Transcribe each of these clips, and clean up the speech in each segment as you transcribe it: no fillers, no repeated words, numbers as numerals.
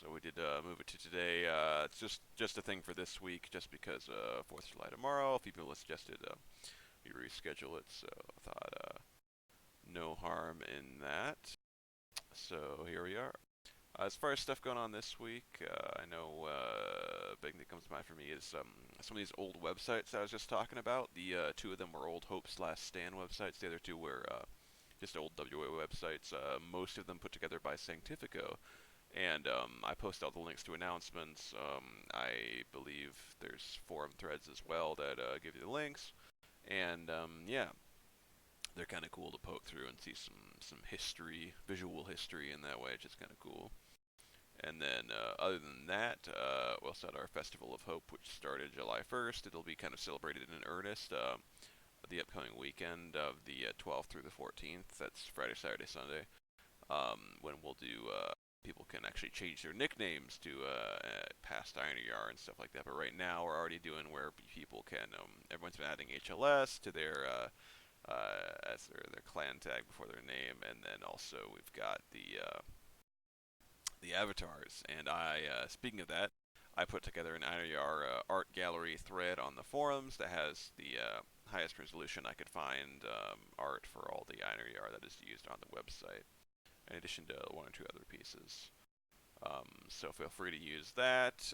So we did move it to today. It's just a thing for this week, just because 4th of July tomorrow. A few people suggested we reschedule it, so I thought no harm in that. So here we are. As far as stuff going on this week, I know a big thing that comes to mind for me is some of these old websites I was just talking about. The two of them were old Hope/Stan websites. The other two were just old WA websites. Most of them put together by Sanctifico. And I post all the links to announcements. I believe there's forum threads as well that give you the links. And yeah, they're kind of cool to poke through and see some history, visual history in that way, which is kind of cool. And then other than that, we also had our Festival of Hope, which started July 1st. It'll be kind of celebrated in earnest the upcoming weekend of the 12th through the 14th. That's Friday, Saturday, Sunday. When we'll do people can actually change their nicknames to past IronER and stuff like that. But right now we're already doing where people can. Everyone's been adding HLS to their as their clan tag before their name, and then also we've got the avatars. And speaking of that, I put together an IronER art gallery thread on the forums that has the highest resolution I could find art for all the IronER that is used on the website, in addition to one or two other pieces. So feel free to use that.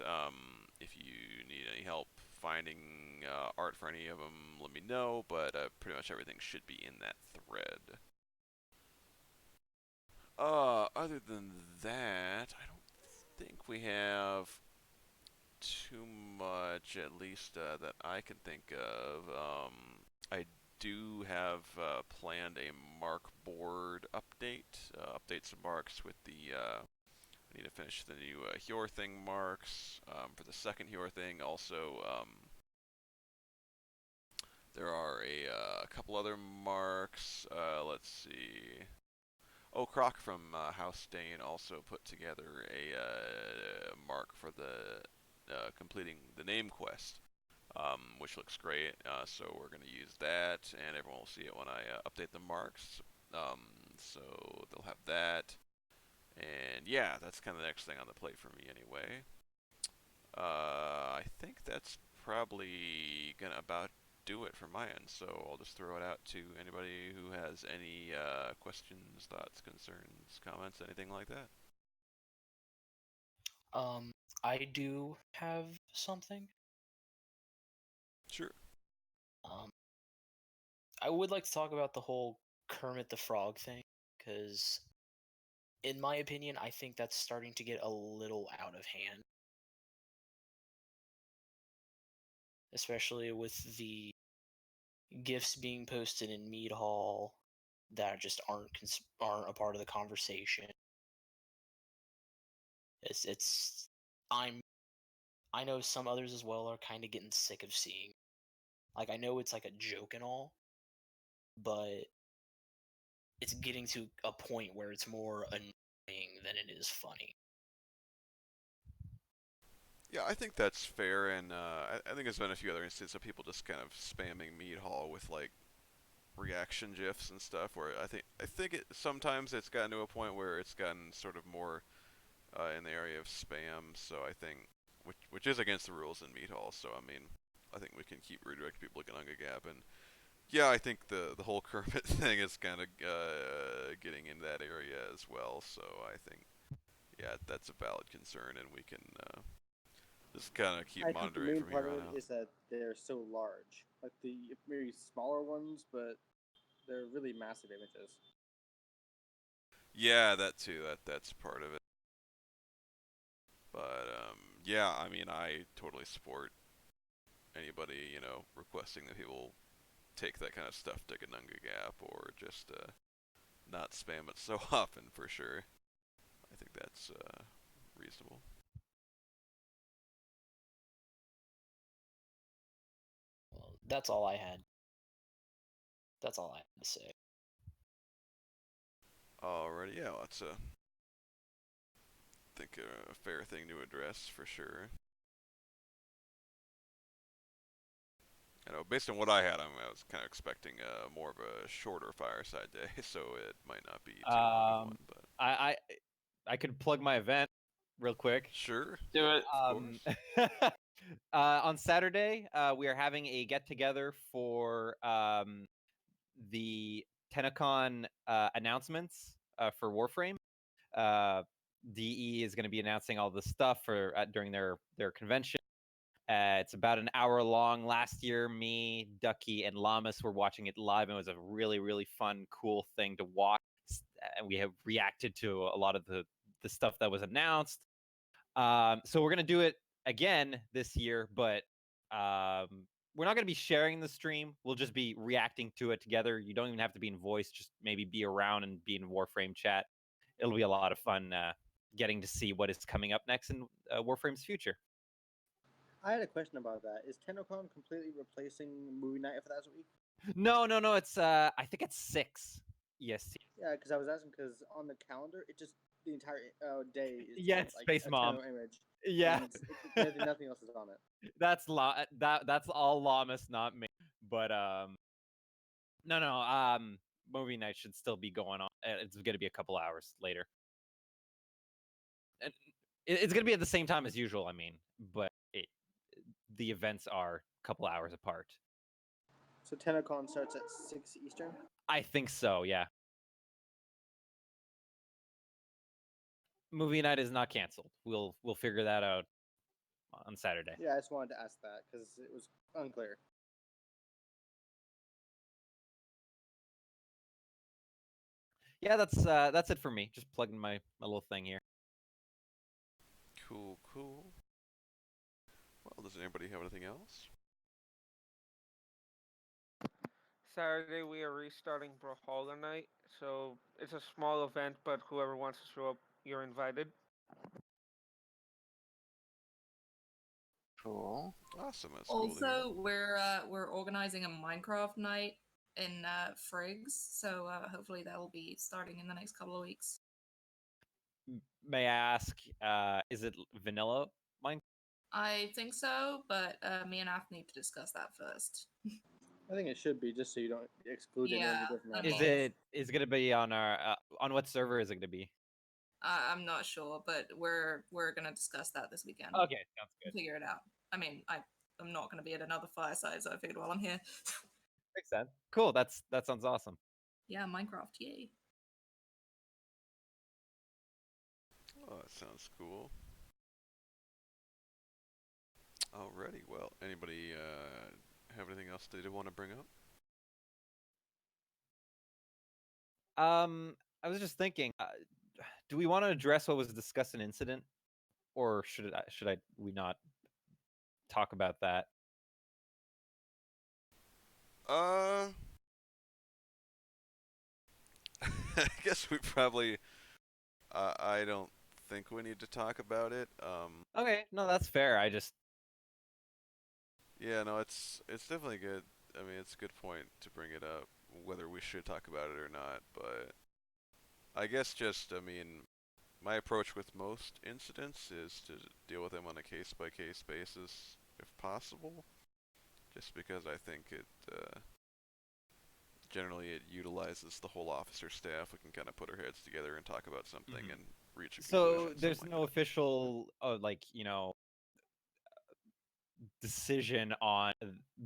If you need any help finding art for any of them, let me know, but pretty much everything should be in that thread. Other than that, I don't think we have too much, at least that I can think of. I do have planned a mark board update. Update some marks with the I need to finish the new Hjor thing marks for the second Hjor thing. Also, there are a couple other marks. Let's see. Oh, Croc from House Dane also put together a mark for the completing the name quest, which looks great. So we're going to use that, and everyone will see it when I update the marks. Um, so they'll have that. And yeah, that's kind of the next thing on the plate for me anyway. I think that's probably gonna about do it for my end. So I'll just throw it out to anybody who has any questions, thoughts, concerns, comments, anything like that. Um, I do have something. Sure. Um, I would like to talk about the whole Kermit the Frog thing, because, in my opinion, I think that's starting to get a little out of hand, especially with the gifs being posted in Mead Hall that just aren't a part of the conversation. It's I'm I know some others as well are kind of getting sick of seeing. Like, I know it's like a joke and all, but it's getting to a point where it's more annoying than it is funny. Yeah, I think that's fair, and I think there's been a few other instances of people just kind of spamming Mead Hall with like reaction gifs and stuff. Where I think it sometimes it's gotten to a point where it's gotten sort of more in the area of spam. So I think which is against the rules in Meat Hall. So I mean, I think we can keep redirecting people to Ganunga Gap. And yeah, I think the whole Kermit thing is kind of getting in that area as well. So I think yeah, that's a valid concern, and we can just kind of keep I think the monitoring main from here part of on it out. is that they're so large. Like the maybe smaller ones, but they're really massive images. Yeah, that too. That's part of it. But yeah, I mean, I totally support anybody requesting that people take that kind of stuff to Ganunga Gap or just not spam it so often for sure. I think that's reasonable. Well, that's all I had. That's all I had to say. Alrighty, yeah, that's a think a fair thing to address for sure. I know based on what I had, I was kind of expecting more of a shorter fireside day, so it might not be too long of one. Um, But I I I could plug my event. real quick. Sure. Do yeah, it. Of Um, course. on Saturday, we are having a get together for the Tenacon announcements for Warframe. DE is going to be announcing all the stuff for during their convention. It's about an hour long. Last year, me, Ducky, and Lamas were watching it live, and it was a really, really fun, cool thing to watch. And we have reacted to a lot of the stuff that was announced. So we're gonna do it again this year, but we're not gonna be sharing the stream. We'll just be reacting to it together. You don't even have to be in voice; just maybe be around and be in Warframe chat. It'll be a lot of fun getting to see what is coming up next in Warframe's future. I had a question about that. Is TennoCon completely replacing movie night if that's a week? No. It's I think it's 6 EST. Yeah, because I was asking because on the calendar it just the entire day is Yeah, just it's like Space a Mom. Tenno image. Yeah, And nothing else is on it. that's all Lamas, not me. But no. Movie night should still be going on. It's gonna be a couple hours later. And it's gonna be at the same time as usual. I mean, but the events are a couple hours apart. So TennoCon starts at 6 Eastern. I think so. Yeah. Movie night is not canceled. We'll figure that out on Saturday. Yeah, I just wanted to ask that because it was unclear. Yeah, that's it for me. Just plugging my little thing here. Cool. Well, does anybody have anything else? Saturday we are restarting Brawlhalla night, so it's a small event, but whoever wants to show up, you're invited. Cool. Awesome. That's cool to hear. Also, we're organizing a Minecraft night in Friggs, so hopefully that will be starting in the next couple of weeks. May I ask, is it vanilla Minecraft? I think so, but me and Af need to discuss that first. I think it should be just so you don't exclude anyone Yeah, who doesn't I have mean- mods. Is it gonna be on our on what server is it gonna be? I'm not sure, but we're gonna discuss that this weekend. Okay, sounds good. Figure it out. I mean, I'm not gonna be at another Fireside, so I figured while I'm here. Makes sense. Cool. That sounds awesome. Yeah, Minecraft, yay. Oh, that sounds cool. Alrighty. Well, anybody have anything else they want to bring up? I was just thinking, do we want to address what was discussed in incident, or should we not talk about that? I guess we probably. I don't think we need to talk about it. Okay, no, that's fair. I just Yeah, no, it's definitely good. I mean, it's a good point to bring it up, whether we should talk about it or not. But I guess just, I mean, my approach with most incidents is to deal with them on a case-by-case basis, if possible. Just because I think it generally it utilizes the whole officer staff. We can kind of put our heads together and talk about something and reach a conclusion. so there's something no like official decision on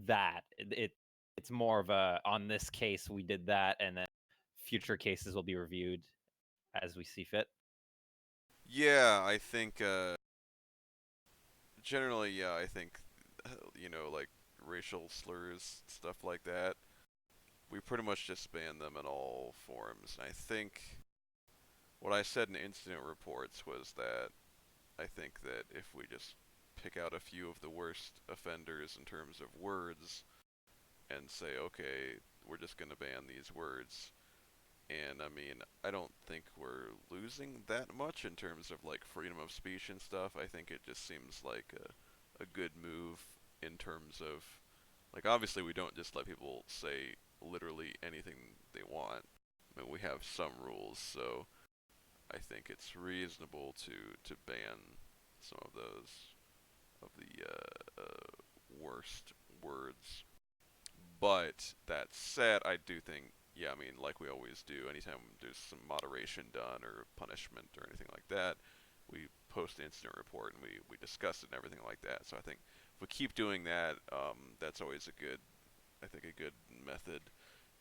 that. It's more of a on this case we did that, and then future cases will be reviewed as we see fit. Yeah, I think generally, yeah, I think like racial slurs, stuff like that. We pretty much just ban them in all forms. And I think what I said in incident reports was that I think that if we just pick out a few of the worst offenders in terms of words and say, okay, we're just going to ban these words. And I mean, I don't think we're losing that much in terms of like freedom of speech and stuff. I think it just seems like a good move in terms of, like, obviously we don't just let people say literally anything they want. I mean, we have some rules, so I think it's reasonable to ban some of the worst words. But that said, I do think, yeah, I mean, like we always do, anytime there's some moderation done or punishment or anything like that, we post an incident report and we discuss it and everything like that. So I think if we keep doing that, that's always a good method.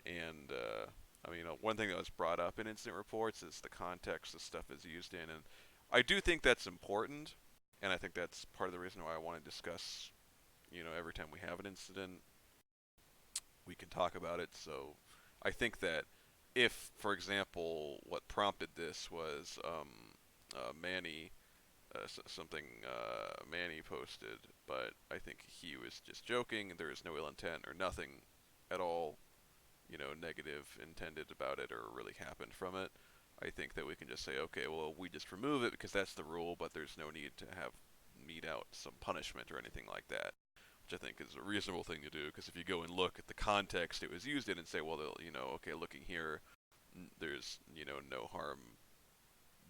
And I mean, one thing that was brought up in incident reports is the context the stuff is used in, and I do think that's important, and I think that's part of the reason why I want to discuss, every time we have an incident, we can talk about it. So I think that if, for example, what prompted this was Manny, something Manny posted, but I think he was just joking, and there is no ill intent or nothing at all, negative intended about it or really happened from it. I think that we can just say, okay, well, we just remove it because that's the rule, but there's no need to have mete out some punishment or anything like that, which I think is a reasonable thing to do, because if you go and look at the context it was used in and say, well, okay, looking here, there's, no harm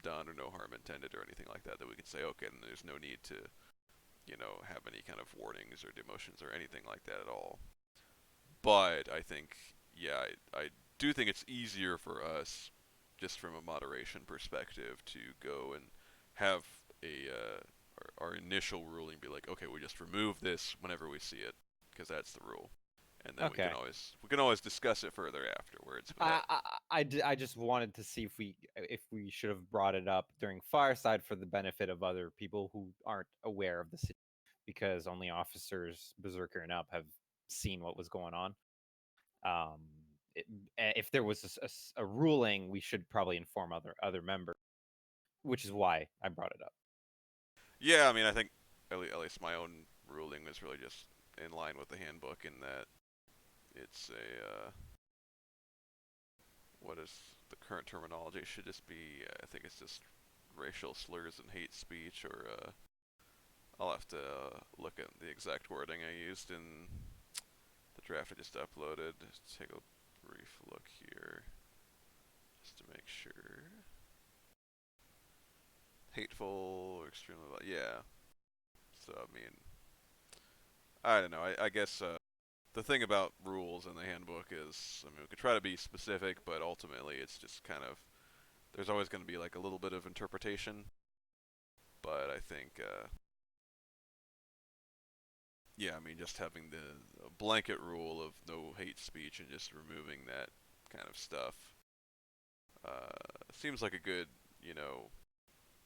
done or no harm intended or anything like that, that we can say, okay, then there's no need to, have any kind of warnings or demotions or anything like that at all. But I think, yeah, I do think it's easier for us, just from a moderation perspective, to go and have our initial ruling be like, okay, we just remove this whenever we see it, because that's the rule, and then Okay. we can always discuss it further afterwards. But I just wanted to see if we should have brought it up during Fireside for the benefit of other people who aren't aware of the city, because only officers Berserker and up have seen what was going on. Um, it, if there was a ruling, we should probably inform other members, which is why I brought it up. yeah, I mean, I think at least my own ruling was really just in line with the handbook, in that it's what is the current terminology? It should just be, I think it's just racial slurs and hate speech, or I'll have to look at the exact wording I used in the draft I just uploaded. Take a brief look here, just to make sure. Hateful or extremely, yeah. So, I mean, I don't know. I guess the thing about rules in the handbook is, I mean, we could try to be specific, but ultimately it's just kind of, there's always going to be like a little bit of interpretation. But I think, yeah, I mean, just having the blanket rule of no hate speech and just removing that kind of stuff seems like a good,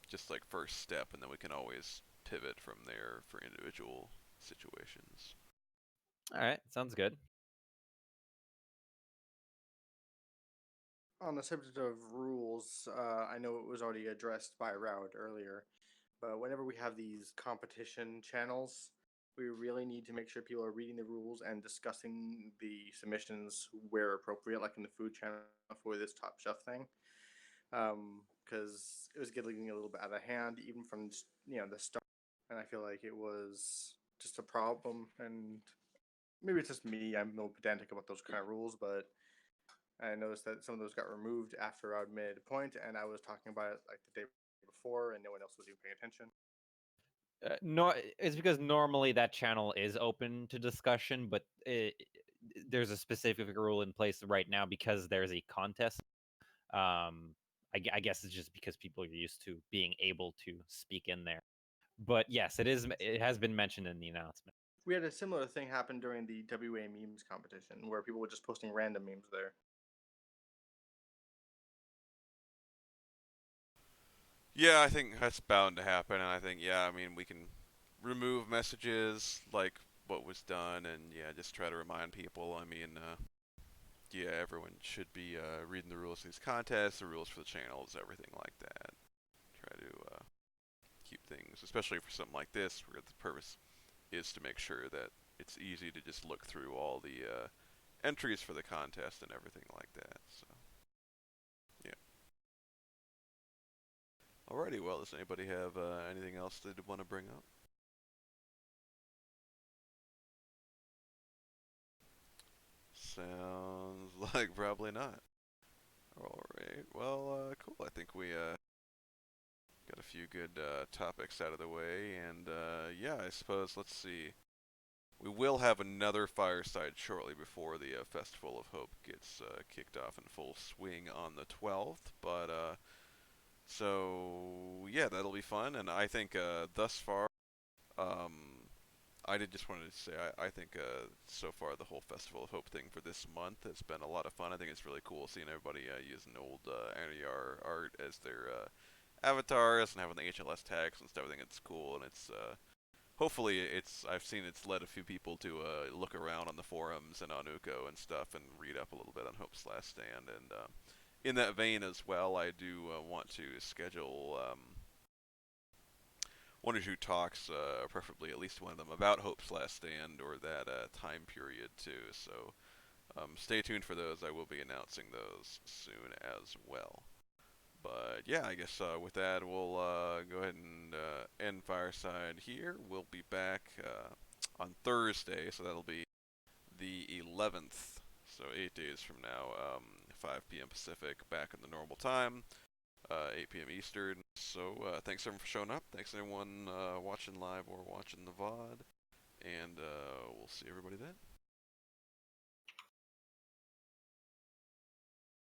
just like first step, and then we can always pivot from there for individual situations. All right, sounds good. On the subject of rules, I know it was already addressed by Route earlier, but whenever we have these competition channels, we really need to make sure people are reading the rules and discussing the submissions where appropriate, like in the food channel for this Top Chef thing. Because it was getting a little bit out of hand, even from the start, and I feel like it was just a problem. And maybe it's just me; I'm a little pedantic about those kind of rules, but I noticed that some of those got removed after I made a point, and I was talking about it like the day before, and no one else was even paying attention. No, it's because normally that channel is open to discussion, but there's a specific rule in place right now because there's a contest. I guess it's just because people are used to being able to speak in there. But yes, it is. It has been mentioned in the announcement. We had a similar thing happen during the WA memes competition, where people were just posting random memes there. Yeah, I think that's bound to happen, and I think, yeah, I mean, we can remove messages like what was done, and yeah, just try to remind people. I mean, yeah, everyone should be reading the rules of these contests, the rules for the channels, everything like that. Try to keep things, especially for something like this, where the purpose is to make sure that it's easy to just look through all the entries for the contest and everything like that. So, yeah. Alrighty, well, does anybody have anything else they'd want to bring up? Sounds like probably not. Alright, well, cool. I think we got a few good topics out of the way, and yeah, I suppose, let's see. We will have another Fireside shortly before the Festival of Hope gets kicked off in full swing on the 12th, but So yeah, that'll be fun, and I think thus far, um, I did just wanted to say I think so far the whole Festival of Hope thing for this month has been a lot of fun. I think it's really cool seeing everybody using old NER art as their avatars and having the HLS tags and stuff. I think it's cool, and it's hopefully it's I've seen it's led a few people to look around on the forums and on Uko and stuff and read up a little bit on Hope's Last Stand. And in that vein as well, I do want to schedule one or two talks, preferably at least one of them, about Hope's Last Stand or that time period too. So stay tuned for those. I will be announcing those soon as well. But yeah, I guess with that, we'll go ahead and end Fireside here. We'll be back on Thursday, so that'll be the 11th. So 8 days from now, 5 p.m. Pacific, back in the normal time, 8 p.m. Eastern. So thanks everyone for showing up. Thanks everyone watching live or watching the VOD. And we'll see everybody then.